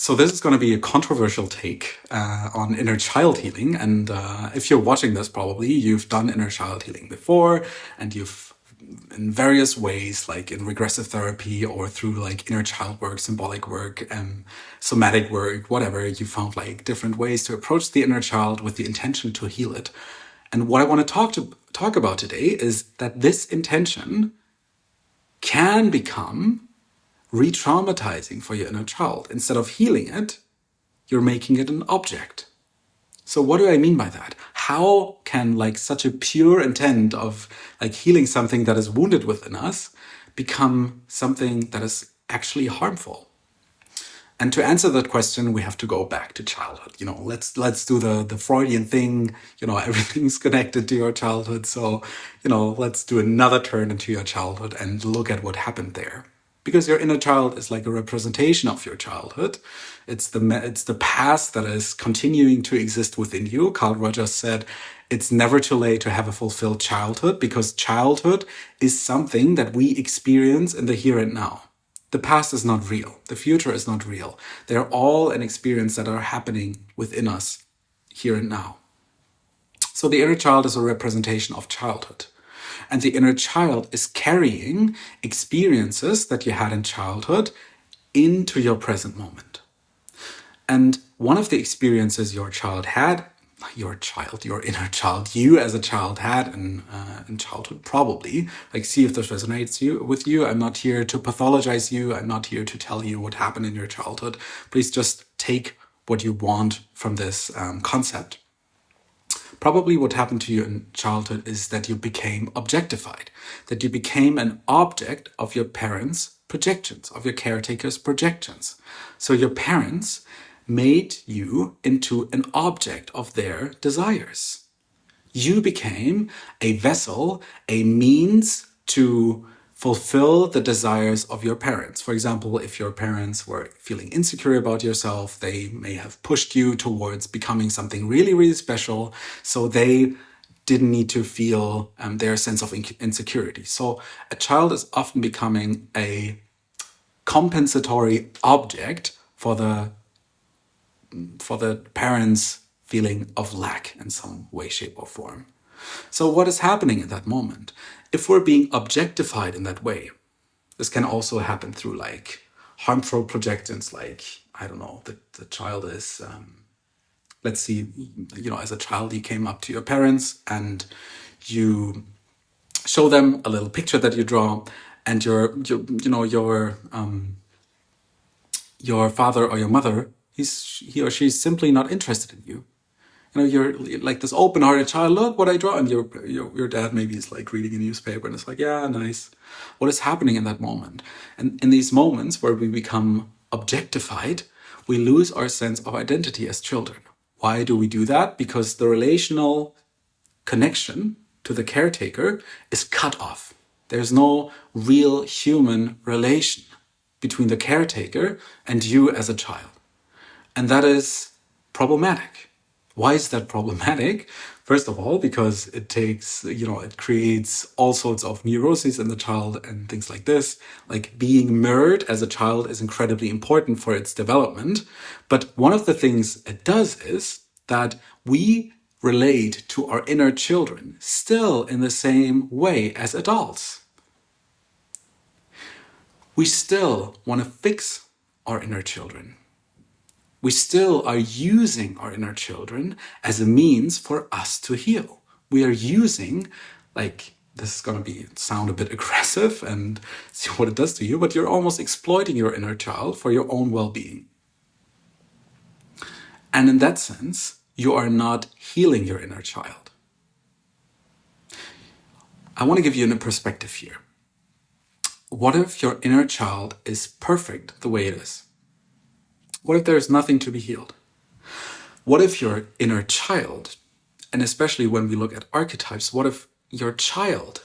So this is going to be a controversial take on inner child healing. And if you're watching this, probably you've done inner child healing before, and you've in various ways, like in regressive therapy or through like inner child work, symbolic work, somatic work, whatever, you found like different ways to approach the inner child with the intention to heal it. And what I want to talk about today is that this intention can become re-traumatizing for your inner child. Instead of healing it, you're making it an object. So what do I mean by that? How can like such a pure intent of like healing something that is wounded within us become something that is actually harmful? And to answer that question, we have to go back to childhood. Let's do the Freudian thing. Everything's connected to your childhood. So, let's do another turn into your childhood and look at what happened there. Because your inner child is like a representation of your childhood. It's the past that is continuing to exist within you. Carl Rogers said, it's never too late to have a fulfilled childhood, because childhood is something that we experience in the here and now. The past is not real. The future is not real. They're all an experience that are happening within us here and now. So the inner child is a representation of childhood. And the inner child is carrying experiences that you had in childhood into your present moment. And one of the experiences your inner child, you as a child had in childhood, probably, like, see if this resonates with you. I'm not here to pathologize you. I'm not here to tell you what happened in your childhood. Please just take what you want from this concept. Probably what happened to you in childhood is that you became objectified, that you became an object of your parents' projections, of your caretaker's projections. So your parents made you into an object of their desires. You became a vessel, a means to fulfill the desires of your parents. For example, if your parents were feeling insecure about yourself, they may have pushed you towards becoming something really, really special, so they didn't need to feel their sense of insecurity. So a child is often becoming a compensatory object for the parents' feeling of lack in some way, shape, or form. So what is happening at that moment? If we're being objectified in that way, this can also happen through like harmful projections, like, I don't know, the child is, let's see, as a child, you came up to your parents and you show them a little picture that you draw, and your father or your mother, he or she's simply not interested in you. You're like this open-hearted child. Look what I draw, and your dad maybe is like reading a newspaper, and it's like, yeah, nice. What is happening in that moment? And in these moments where we become objectified, we lose our sense of identity as children. Why do we do that? Because the relational connection to the caretaker is cut off. There's no real human relation between the caretaker and you as a child. And that is problematic. Why is that problematic? First of all, because it creates all sorts of neuroses in the child and things like this. Like, being mirrored as a child is incredibly important for its development. But one of the things it does is that we relate to our inner children still in the same way as adults. We still want to fix our inner children. We still are using our inner children as a means for us to heal. We are using, like, this is going to sound a bit aggressive and see what it does to you, but you're almost exploiting your inner child for your own well-being. And in that sense, you are not healing your inner child. I want to give you a perspective here. What if your inner child is perfect the way it is? What if there's nothing to be healed? What if your inner child, and especially when we look at archetypes, what if your child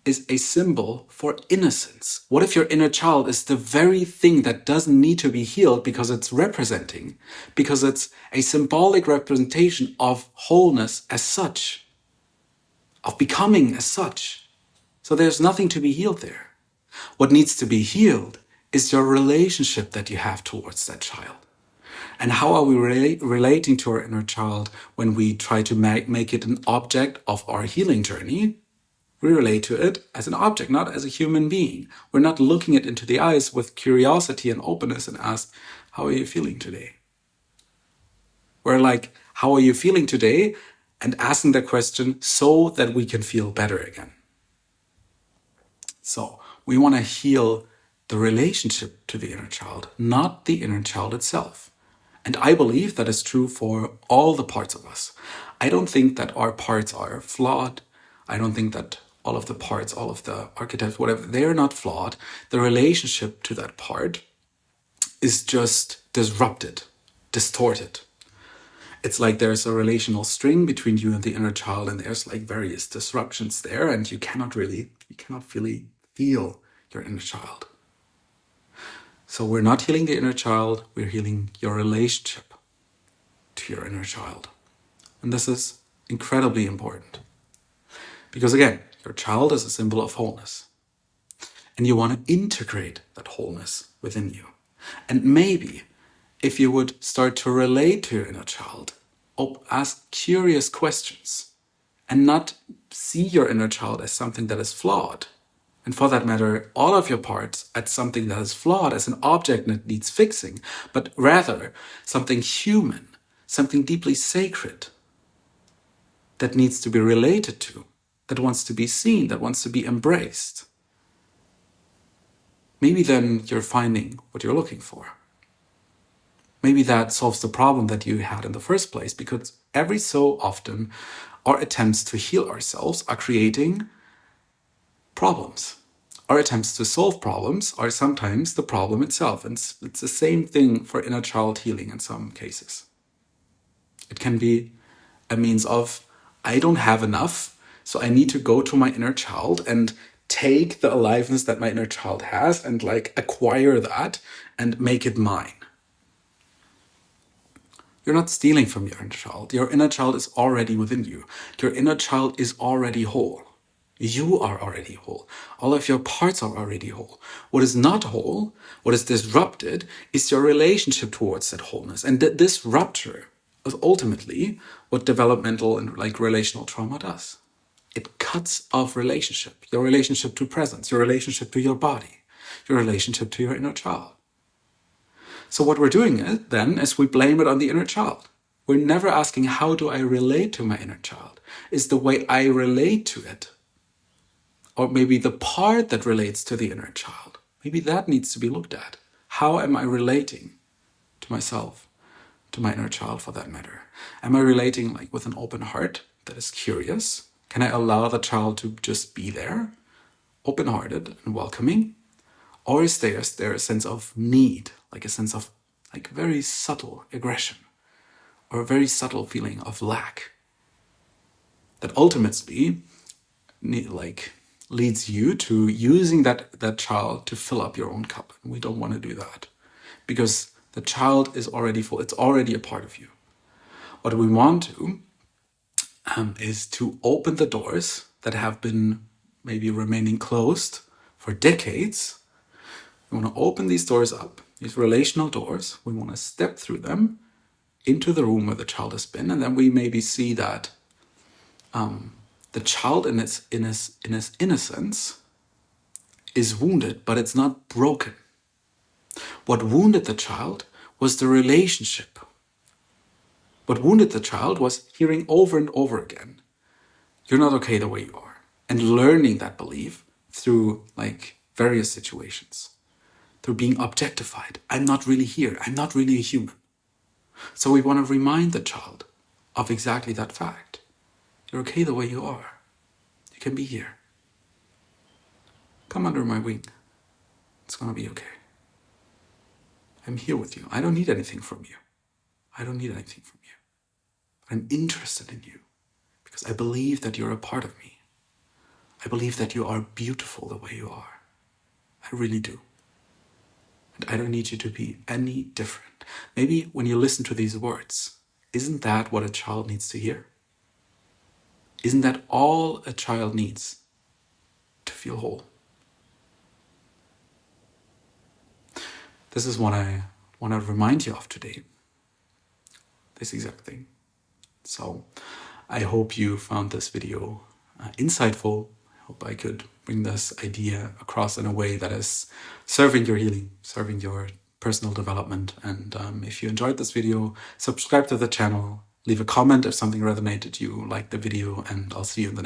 is a symbol for innocence? What if your inner child is the very thing that doesn't need to be healed because it's representing, because it's a symbolic representation of wholeness as such, of becoming as such? So there's nothing to be healed there. What needs to be healed is your relationship that you have towards that child. And how are we relating to our inner child when we try to make it an object of our healing journey? We relate to it as an object, not as a human being. We're not looking it into the eyes with curiosity and openness and ask, how are you feeling today? We're like, how are you feeling today? And asking that question so that we can feel better again. So we want to heal the relationship to the inner child, not the inner child itself. And I believe that is true for all the parts of us. I don't think that our parts are flawed. I don't think that all of the parts, all of the archetypes, whatever, they're not flawed. The relationship to that part is just disrupted, distorted. It's like there's a relational string between you and the inner child, and there's like various disruptions there, and you cannot really feel your inner child. So we're not healing the inner child, we're healing your relationship to your inner child. And this is incredibly important. Because again, your child is a symbol of wholeness. And you want to integrate that wholeness within you. And maybe if you would start to relate to your inner child, ask curious questions, and not see your inner child as something that is flawed. And for that matter, all of your parts as something that is flawed, as an object that needs fixing, but rather something human, something deeply sacred that needs to be related to, that wants to be seen, that wants to be embraced. Maybe then you're finding what you're looking for. Maybe that solves the problem that you had in the first place, because every so often our attempts to heal ourselves are creating problems. Our attempts to solve problems are sometimes the problem itself. And it's the same thing for inner child healing in some cases. It can be a means of, I don't have enough, so I need to go to my inner child and take the aliveness that my inner child has and like acquire that and make it mine. You're not stealing from your inner child. Your inner child is already within you. Your inner child is already whole. You are already whole. All of your parts are already whole. What is not whole, what is disrupted, is your relationship towards that wholeness. And this rupture is ultimately what developmental and like relational trauma does. It cuts off relationship. Your relationship to presence, your relationship to your body, your relationship to your inner child. So what we're doing then is we blame it on the inner child. We're never asking, how do I relate to my inner child? Is the way I relate to it, or maybe the part that relates to the inner child, maybe that needs to be looked at. How am I relating to myself, to my inner child for that matter? Am I relating like with an open heart that is curious? Can I allow the child to just be there, open-hearted and welcoming? Or is there a sense of need, like a sense of like very subtle aggression or a very subtle feeling of lack that ultimately like leads you to using that child to fill up your own cup? And we don't want to do that because the child is already full. It's already a part of you. What we want to is to open the doors that have been maybe remaining closed for decades. We want to open these doors up, these relational doors. We want to step through them into the room where the child has been, and then we maybe see that the child in his innocence is wounded, but it's not broken. What wounded the child was the relationship. What wounded the child was hearing over and over again, you're not okay the way you are, and learning that belief through like various situations. Through being objectified. I'm not really here. I'm not really a human. So we want to remind the child of exactly that fact. You're okay the way you are. You can be here. Come under my wing. It's going to be okay. I'm here with you. I don't need anything from you. I don't need anything from you. I'm interested in you because I believe that you're a part of me. I believe that you are beautiful the way you are. I really do. And I don't need you to be any different. Maybe when you listen to these words, isn't that what a child needs to hear? Isn't that all a child needs to feel whole? This is what I want to remind you of today. this exact thing. So I hope you found this video insightful. I hope I could bring this idea across in a way that is serving your healing, serving your personal development. And if you enjoyed this video, subscribe to the channel, leave a comment if something resonated you, like the video, and I'll see you in the next